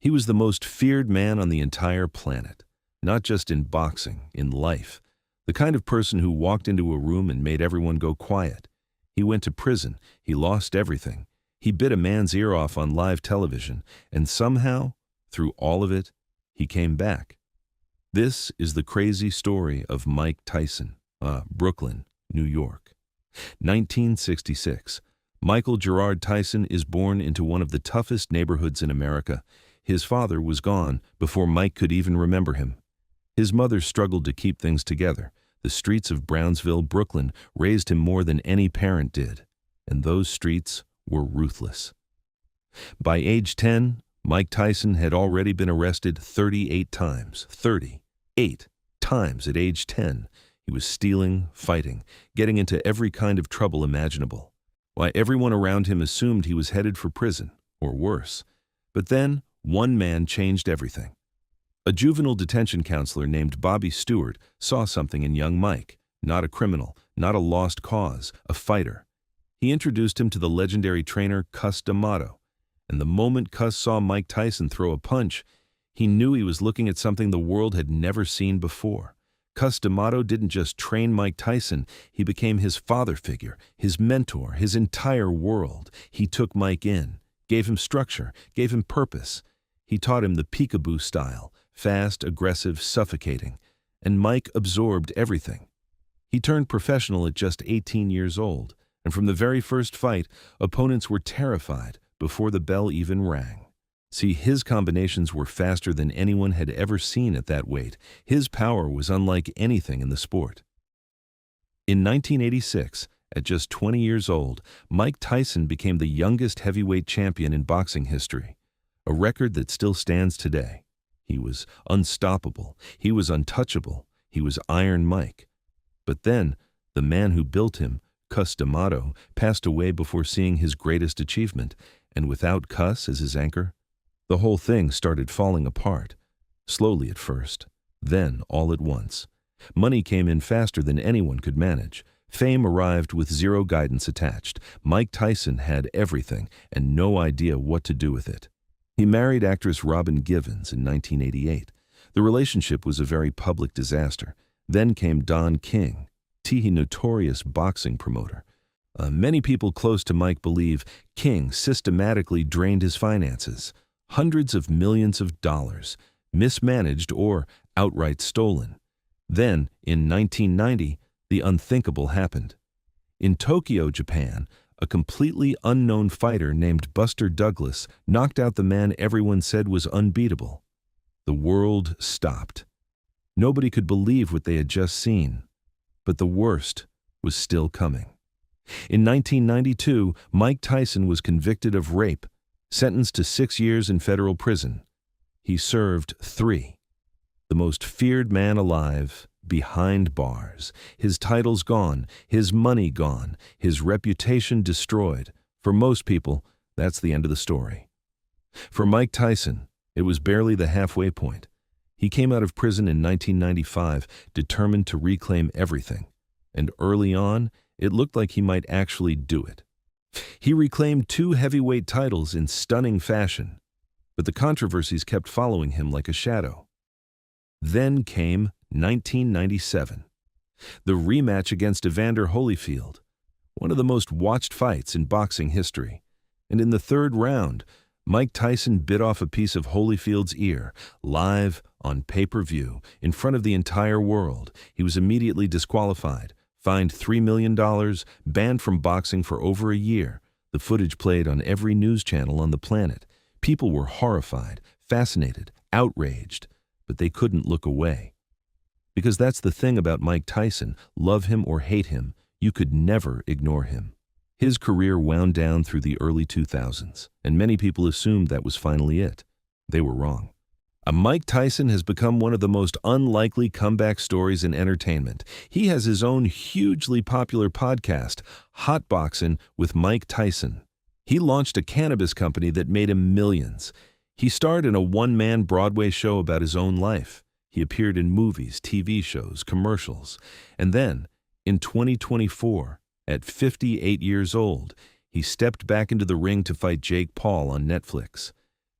He was the most feared man on the entire planet, not just in boxing, in life. The kind of person who walked into a room and made everyone go quiet. He went to prison, he lost everything. He bit a man's ear off on live television, and somehow, through all of it, he came back. This is the crazy story of Mike Tyson, Brooklyn, New York. 1966. Michael Gerard Tyson is born into one of the toughest neighborhoods in America. His father was gone before Mike could even remember him. His mother struggled to keep things together. The streets of Brownsville, Brooklyn, raised him more than any parent did, and those streets were ruthless. By age 10, Mike Tyson had already been arrested 38 times. 38 times at age 10. He was stealing, fighting, getting into every kind of trouble imaginable. Why, everyone around him assumed he was headed for prison, or worse. But then, one man changed everything. A juvenile detention counselor named Bobby Stewart saw something in young Mike, not a criminal, not a lost cause, a fighter. He introduced him to the legendary trainer Cus D'Amato, and the moment Cus saw Mike Tyson throw a punch, he knew he was looking at something the world had never seen before. Cus D'Amato didn't just train Mike Tyson, he became his father figure, his mentor, his entire world. He took Mike in, gave him structure, gave him purpose. He taught him the peekaboo style, fast, aggressive, suffocating, and Mike absorbed everything. He turned professional at just 18 years old, and from the very first fight, opponents were terrified before the bell even rang. See, his combinations were faster than anyone had ever seen at that weight. His power was unlike anything in the sport. In 1986, at just 20 years old, Mike Tyson became the youngest heavyweight champion in boxing history, a record that still stands today. He was unstoppable, he was untouchable, he was Iron Mike. But then, the man who built him, Cus D'Amato, passed away before seeing his greatest achievement, and without Cus as his anchor, the whole thing started falling apart. Slowly at first, then all at once. Money came in faster than anyone could manage. Fame arrived with zero guidance attached. Mike Tyson had everything and no idea what to do with it. He married actress Robin Givens in 1988. The relationship was a very public disaster. Then came Don King, the notorious boxing promoter. Many people close to Mike believe King systematically drained his finances. Hundreds of millions of dollars, mismanaged or outright stolen. Then, in 1990, the unthinkable happened. In Tokyo, Japan, a completely unknown fighter named Buster Douglas knocked out the man everyone said was unbeatable. The world stopped. Nobody could believe what they had just seen. But the worst was still coming. In 1992, Mike Tyson was convicted of rape, sentenced to 6 years in federal prison. He served 3. The most feared man alive, behind bars. His titles gone, his money gone, his reputation destroyed. For most people, that's the end of the story. For Mike Tyson, it was barely the halfway point. He came out of prison in 1995, determined to reclaim everything. And early on, it looked like he might actually do it. He reclaimed 2 heavyweight titles in stunning fashion, but the controversies kept following him like a shadow. Then came 1997, the rematch against Evander Holyfield, one of the most watched fights in boxing history. And in the 3rd round, Mike Tyson bit off a piece of Holyfield's ear, live on pay-per-view, in front of the entire world. He was immediately disqualified, fined $3 million, banned from boxing for over a year. The footage played on every news channel on the planet. People were horrified, fascinated, outraged, but they couldn't look away. Because that's the thing about Mike Tyson, love him or hate him, you could never ignore him. His career wound down through the early 2000s, and many people assumed that was finally it. They were wrong. Mike Tyson has become one of the most unlikely comeback stories in entertainment. He has his own hugely popular podcast, Hot Boxin' with Mike Tyson. He launched a cannabis company that made him millions. He starred in a one-man Broadway show about his own life. He appeared in movies, TV shows, commercials. And then, in 2024, at 58 years old, he stepped back into the ring to fight Jake Paul on Netflix.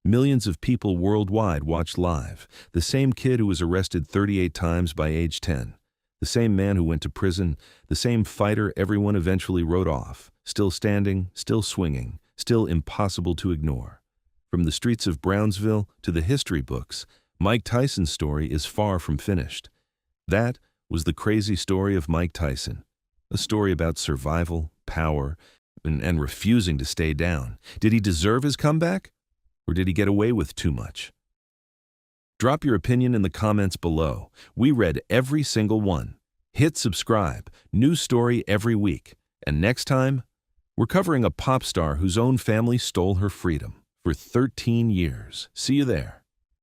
Millions of people worldwide watched live. The same kid who was arrested 38 times by age 10. The same man who went to prison. The same fighter everyone eventually wrote off. Still standing, still swinging, still impossible to ignore. From the streets of Brownsville to the history books, Mike Tyson's story is far from finished. That was the crazy story of Mike Tyson. A story about survival, power, and refusing to stay down. Did he deserve his comeback? Or did he get away with too much? Drop your opinion in the comments below. We read every single one. Hit subscribe. New story every week. And next time, we're covering a pop star whose own family stole her freedom for 13 years. See you there.